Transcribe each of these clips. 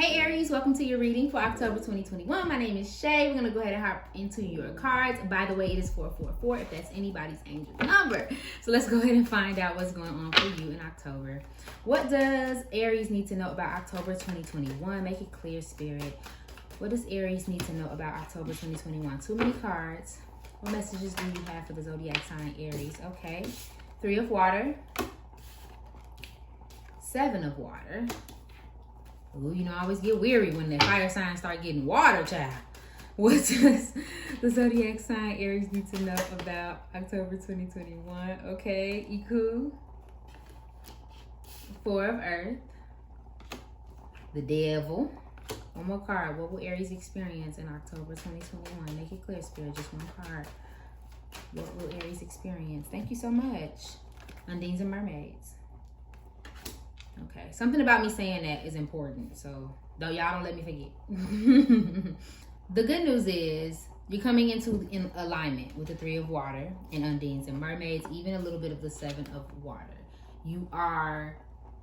Hey Aries, welcome to your reading for October 2021. My name is Shay. We're going to go ahead and hop into your cards. By the way, it is 444 if that's anybody's angel number. So let's go ahead and find out what's going on for you in October. What does Aries need to know about October 2021? Make it clear, Spirit. What does Aries need to know about October 2021? Too many cards. What messages do you have for the zodiac sign Aries? Okay. 3 of water. 7 of water. Ooh, you know, I always get weary when the fire signs start getting water, child. What does the zodiac sign Aries need to know about October 2021? Okay, Iku. 4 of earth. The devil. One more card. What will Aries experience in October 2021? Make it clear, Spirit. Just one card. What will Aries experience? Thank you so much. Undines and mermaids. Okay, something about me saying that is important, so y'all don't let me forget. The good news is you're coming in alignment with the 3 of water and undines and mermaids, even a little bit of the 7 of water. You are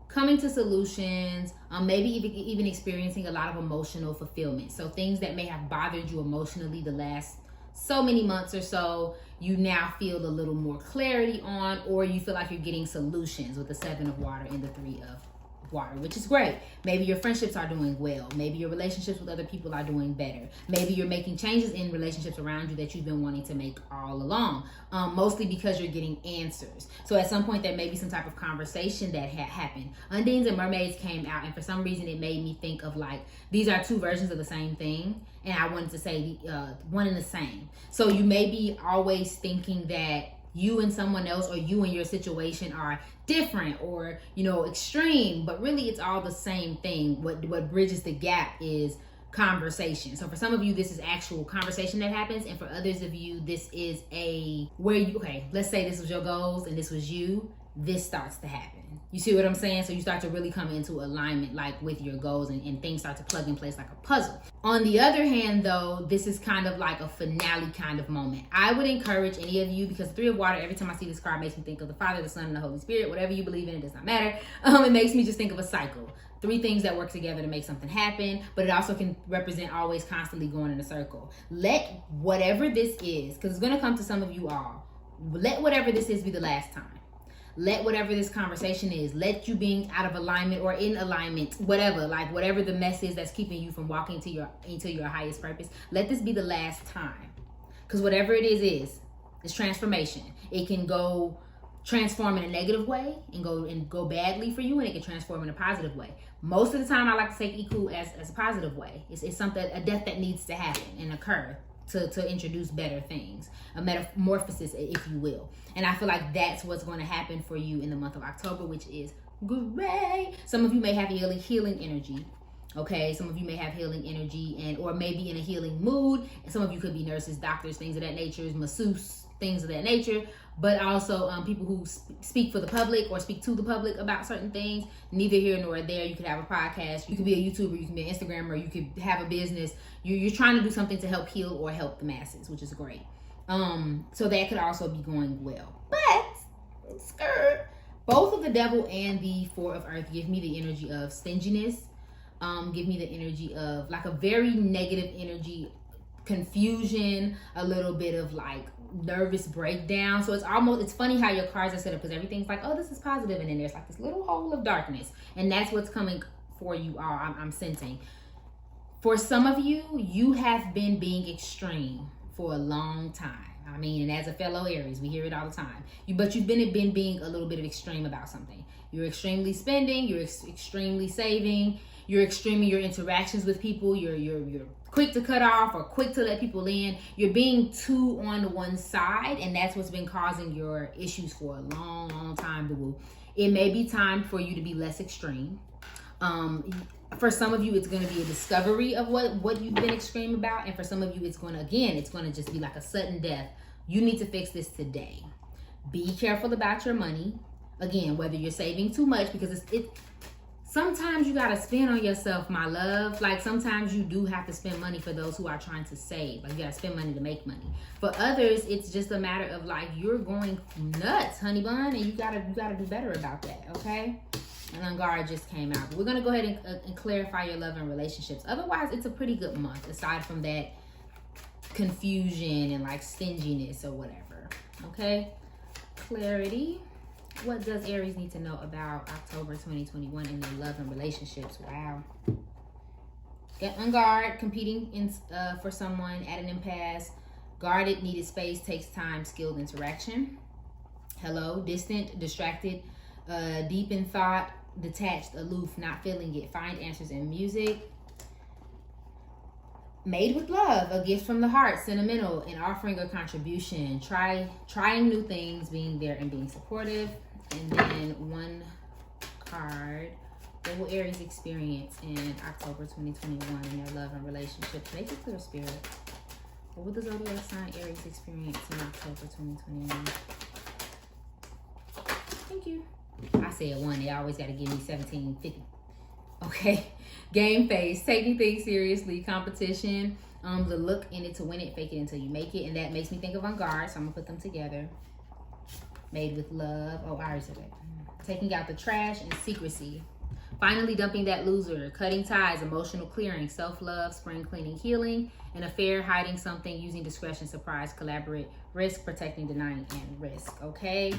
coming to solutions, maybe even experiencing a lot of emotional fulfillment. So things that may have bothered you emotionally the last so many months or so, you now feel a little more clarity on, or you feel like you're getting solutions with the 7 of water and the 3 of water, which is great. Maybe your friendships are doing well. Maybe your relationships with other people are doing better. Maybe you're making changes in relationships around you that you've been wanting to make all along, mostly because you're getting answers. So at some point there may be some type of conversation that had happened. Undines and mermaids came out, and for some reason it made me think of like these are 2 versions of the same thing, and I wanted to say one and the same. So you may be always thinking that you and someone else, or you and your situation, are different or, you know, extreme, but really it's all the same thing. What bridges the gap is conversation. So for some of you, this is actual conversation that happens, and for others of you, this is let's say this was your goals and this was you. This starts to happen. You see what I'm saying? So you start to really come into alignment like with your goals, and things start to plug in place like a puzzle. On the other hand though, this is kind of like a finale kind of moment. I would encourage any of you, because the 3 of water, every time I see this card, makes me think of the Father, the Son, and the Holy Spirit. Whatever you believe in, it does not matter. It makes me just think of a cycle. 3 things that work together to make something happen, but it also can represent always constantly going in a circle. Let whatever this is, because it's going to come to some of you all, let whatever this is be the last time. Let whatever this conversation is, let you being out of alignment or in alignment, whatever the mess is that's keeping you from walking into your highest purpose, let this be the last time. Because whatever it is transformation. It can go transform in a negative way and go badly for you, and it can transform in a positive way. Most of the time I like to take Iku as a positive way. It's something, a death that needs to happen and occur to introduce better things, a metamorphosis, if you will. And I feel like that's what's going to happen for you in the month of October, which is great. Some of you may have healing energy. Okay, some of you may have healing energy or maybe in a healing mood. And some of you could be nurses, doctors, things of that nature, masseuse, things of that nature. But also people who speak for the public or speak to the public about certain things. Neither here nor there. You could have a podcast. You could be a YouTuber. You can be an Instagrammer. You could have a business. You're trying to do something to help heal or help the masses, which is great. So that could also be going well. But both of the devil and the 4 of earth give me the energy of stinginess. Give me the energy of like a very negative energy, confusion, a little bit of like nervous breakdown. So it's funny how your cards are set up, because everything's like, oh, this is positive, and then there's like this little hole of darkness, and that's what's coming for you all. I'm sensing. For some of you, you have been being extreme for a long time. I mean, and as a fellow Aries, we hear it all the time. But you've been being a little bit of extreme about something. You're extremely spending. You're extremely saving. You're extreme in your interactions with people. You're quick to cut off or quick to let people in. You're being too on one side, and that's what's been causing your issues for a long, long time, boo-boo. It may be time for you to be less extreme. For some of you, it's going to be a discovery of what you've been extreme about, and for some of you, it's going to just be like a sudden death. You need to fix this today. Be careful about your money. Again, whether you're saving too much, because sometimes you gotta spend on yourself, my love. Like sometimes you do have to spend money for those who are trying to save. Like you gotta spend money to make money. For others, it's just a matter of like you're going nuts, honey bun, and you gotta do better about that, okay? And on guard just came out. But we're going to go ahead and clarify your love and relationships. Otherwise, it's a pretty good month, aside from that confusion and like stinginess or whatever. Okay? Clarity. What does Aries need to know about October 2021 in their love and relationships? Wow. Get on guard, competing for someone at an impasse. Guarded, needed space, takes time, skilled interaction. Hello, distant, distracted, deep in thought, detached, aloof, not feeling it. Find answers in music. Made with love, a gift from the heart, sentimental, an offering or contribution. Trying new things, being there and being supportive. And then one card. What will Aries experience in October 2021 in their love and relationships? Make it clear, Spirit. What will the zodiac sign Aries experience in October 2021? Thank you. I said one. They always got to give me 1750. Okay. Game face. Taking things seriously. Competition. The look in it to win it. Fake it until you make it. And that makes me think of on guard. So I'm going to put them together. Made with love. Oh, I already said that. Taking out the trash and secrecy. Finally dumping that loser. Cutting ties. Emotional clearing. Self-love. Spring cleaning. Healing. An affair. Hiding something. Using discretion. Surprise. Collaborate. Risk. Protecting. Denying. And risk. Okay.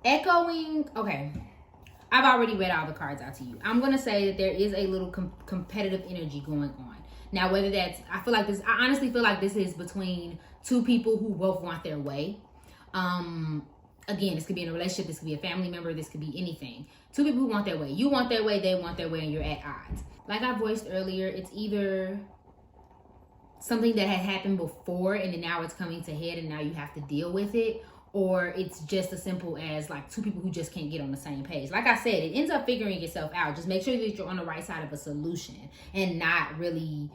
Echoing. Okay. I've already read all the cards out to you. I'm going to say that there is a little competitive energy going on. Now, whether that's, I honestly feel like this is between two people who both want their way. Again, this could be in a relationship, this could be a family member, this could be anything. Two people who want their way. You want their way, they want their way, and you're at odds. Like I voiced earlier, it's either something that had happened before and then now it's coming to head and now you have to deal with it, or it's just as simple as like two people who just can't get on the same page. Like I said, it ends up figuring itself out. Just make sure that you're on the right side of a solution and not really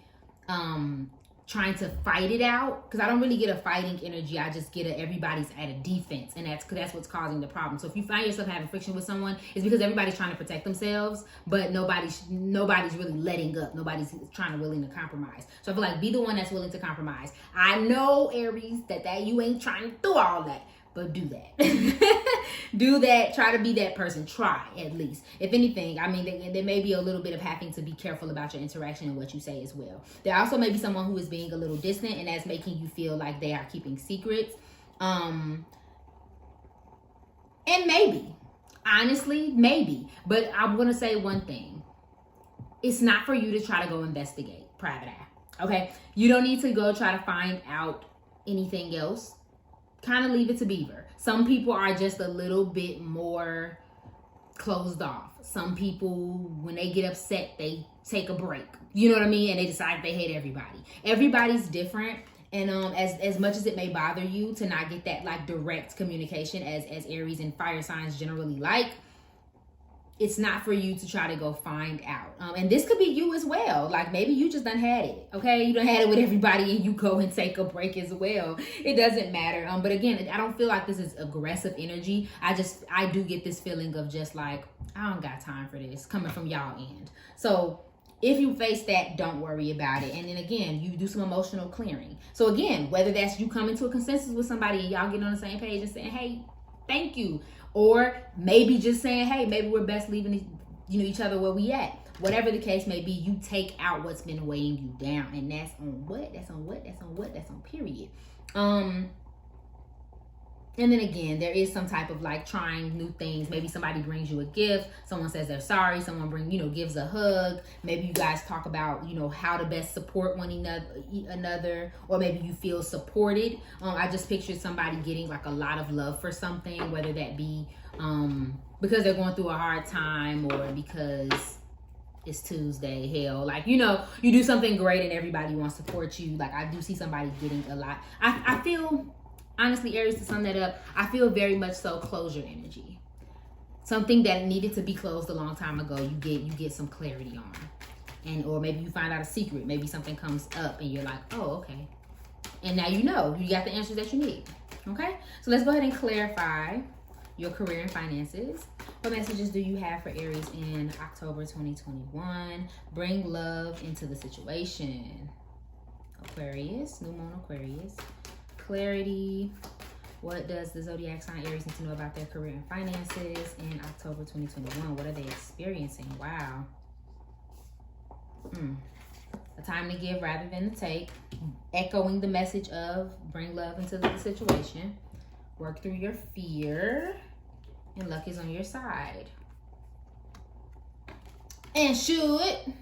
trying to fight it out, because I don't really get a fighting energy. I just get everybody's at a defense, and that's what's causing the problem. So if you find yourself having friction with someone, it's because everybody's trying to protect themselves, but nobody's really letting up. Nobody's willing to compromise. So I feel like be the one that's willing to compromise. I know, Aries, that you ain't trying to do all that, but do that. Do that. Try to be that person. Try, at least. If anything, I mean, there may be a little bit of having to be careful about your interaction and what you say as well. There also may be someone who is being a little distant, and that's making you feel like they are keeping secrets. And maybe, honestly, maybe. But I'm going to say one thing. It's not for you to try to go investigate private eye. Okay? You don't need to go try to find out anything else. Kind of leave it to Beaver. Some people are just a little bit more closed off. Some people, when they get upset, they take a break. You know what I mean? And they decide they hate everybody. Everybody's different. And as much as it may bother you to not get that like direct communication as Aries and fire signs generally like, it's not for you to try to go find out. And this could be you as well. Like maybe you just done had it. Okay, you done had it with everybody and you go and take a break as well. It doesn't matter. But again, I don't feel like this is aggressive energy. I do get this feeling of just like, I don't got time for this coming from y'all end. So if you face that, don't worry about it. And then again, you do some emotional clearing. So again, whether that's you coming to a consensus with somebody and y'all getting on the same page and saying, hey, thank you. Or maybe just saying, hey, maybe we're best leaving each other where we at. Whatever the case may be, you take out what's been weighing you down. And that's on what? That's on what? That's on what? That's on period. And then again, there is some type of like trying new things. Maybe somebody brings you a gift. Someone says they're sorry. Someone gives a hug. Maybe you guys talk about, how to best support one another, or maybe you feel supported. I just pictured somebody getting like a lot of love for something, whether that be because they're going through a hard time or because it's Tuesday, hell, like, you do something great and everybody wants to support you. Like I do see somebody getting a lot. I feel, honestly, Aries, to sum that up, I feel very much so closure energy. Something that needed to be closed a long time ago, you get some clarity on. Or maybe you find out a secret. Maybe something comes up and you're like, oh, okay. And now you got the answers that you need. Okay? So let's go ahead and clarify your career and finances. What messages do you have for Aries in October 2021? Bring love into the situation. Aquarius, new moon Aquarius. Clarity. What does the zodiac sign Aries need to know about their career and finances in October 2021? What are they experiencing? Wow. A time to give rather than to take. Echoing the message of bring love into the situation. Work through your fear. And luck is on your side. And should.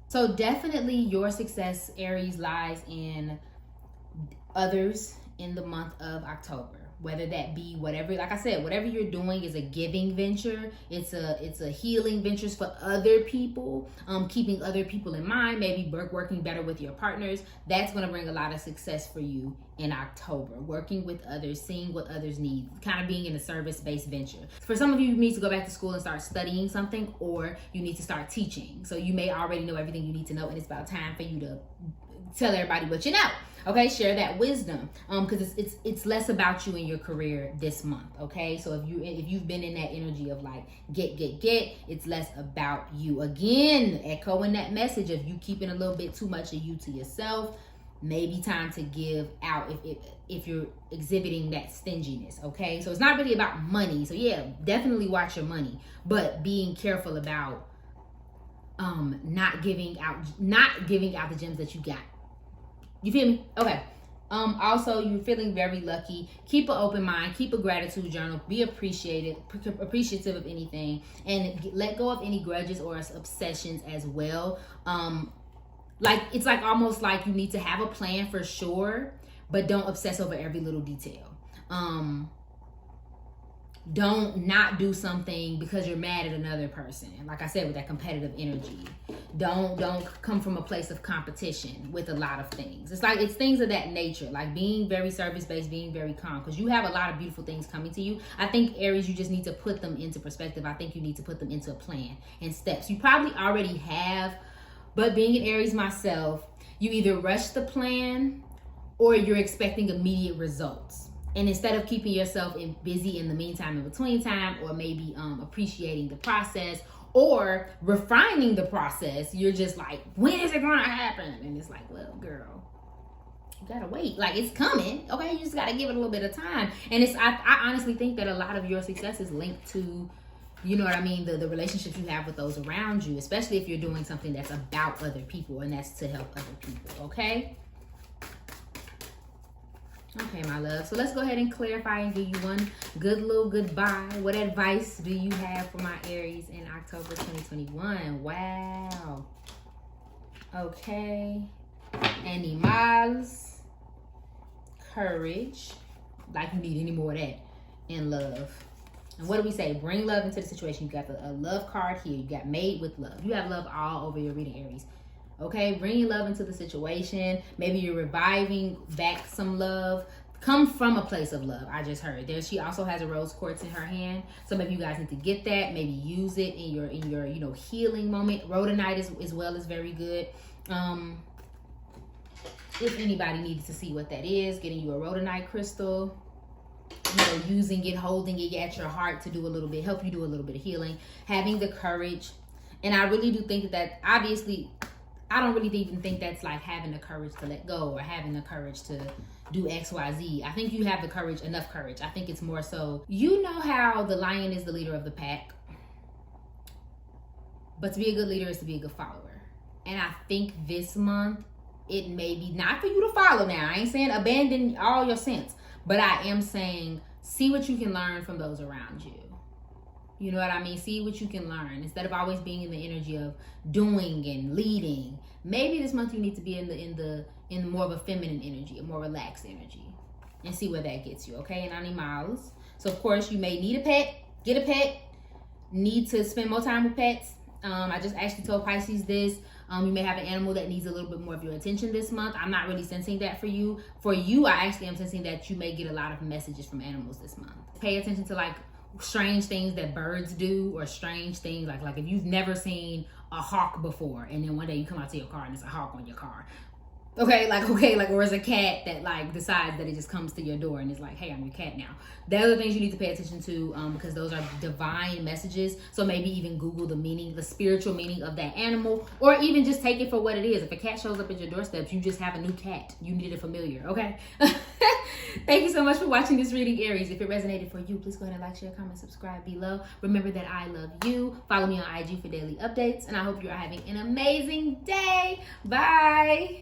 So definitely your success, Aries, lies in others in the month of October. Whether that be whatever, like I said, whatever you're doing is a giving venture. It's a healing ventures for other people. Keeping other people in mind, maybe working better with your partners. That's going to bring a lot of success for you in October. Working with others, seeing what others need, kind of being in a service-based venture. For some of you, you need to go back to school and start studying something, or you need to start teaching. So you may already know everything you need to know, and it's about time for you to tell everybody what you know. Okay, share that wisdom, because it's less about you and your career this month. Okay, so if you've been in that energy of like get, it's less about you. Again, echoing that message of you keeping a little bit too much of you to yourself. Maybe time to give out if you're exhibiting that stinginess. Okay, so it's not really about money. So yeah, definitely watch your money, but being careful about not giving out the gems that you got. You feel me? Okay. Also, you're feeling very lucky. Keep an open mind. Keep a gratitude journal. Be appreciative of anything, and let go of any grudges or obsessions as well. It's like almost like you need to have a plan for sure, but don't obsess over every little detail. Don't not do something because you're mad at another person. Like I said, with that competitive energy. Don't come from a place of competition with a lot of things. It's things of that nature, like being very service-based, being very calm, because you have a lot of beautiful things coming to you. I think, Aries, you just need to put them into perspective. I think you need to put them into a plan and steps. You probably already have, but being an Aries myself, you either rush the plan or you're expecting immediate results. And instead of keeping yourself busy in the meantime, in between time, or maybe appreciating the process or refining the process, you're just like, when is it going to happen? And it's like, well, girl, you gotta wait. Like, it's coming. Okay, you just gotta give it a little bit of time. And I honestly think that a lot of your success is linked to, you know what I mean, the relationships you have with those around you, especially if you're doing something that's about other people, and that's to help other people. Okay, my love. So let's go ahead and clarify and give you one good little goodbye. What advice do you have for my Aries in October 2021? Wow. Okay. Animals. Courage. Like you need any more of that. And love. And what do we say? Bring love into the situation. You got a love card here. You got made with love. You have love all over your reading, Aries. Okay, bringing love into the situation. Maybe you're reviving back some love. Come from a place of love. I just heard there. She also has a rose quartz in her hand. Some of you guys need to get that. Maybe use it in your healing moment. Rhodonite as well is very good. If anybody needs to see what that is, getting you a rhodonite crystal. Using it, holding it at your heart to help you do a little bit of healing. Having the courage, and I really do think that obviously. I don't really even think that's like having the courage to let go or having the courage to do X, Y, Z. I think you have the courage, enough courage. I think it's more so, you know how the lion is the leader of the pack, but to be a good leader is to be a good follower. And I think this month, it may be not for you to follow now. I ain't saying abandon all your sense, but I am saying see what you can learn from those around you. You know what I mean? See what you can learn instead of always being in the energy of doing and leading. Maybe this month you need to be in more of a feminine energy, a more relaxed energy, and see where that gets you. Okay, and animals. So of course you may need a pet, get a pet, need to spend more time with pets. I just actually told Pisces this. You may have an animal that needs a little bit more of your attention this month. I'm not really sensing that for you. For you, I actually am sensing that you may get a lot of messages from animals this month. Pay attention to like strange things that birds do, or strange things like if you've never seen a hawk before and then one day you come out to your car and there's a hawk on your car. Or is a cat that like decides that it just comes to your door and is like, hey, I'm your cat now. Those are things you need to pay attention to, because those are divine messages. So maybe even Google the meaning, the spiritual meaning of that animal, or even just take it for what it is. If a cat shows up at your doorstep, you just have a new cat. You needed a familiar, okay? Thank you so much for watching this reading, Aries. If it resonated for you, please go ahead and like, share, comment, subscribe below. Remember that I love you. Follow me on IG for daily updates, and I hope you're having an amazing day. Bye.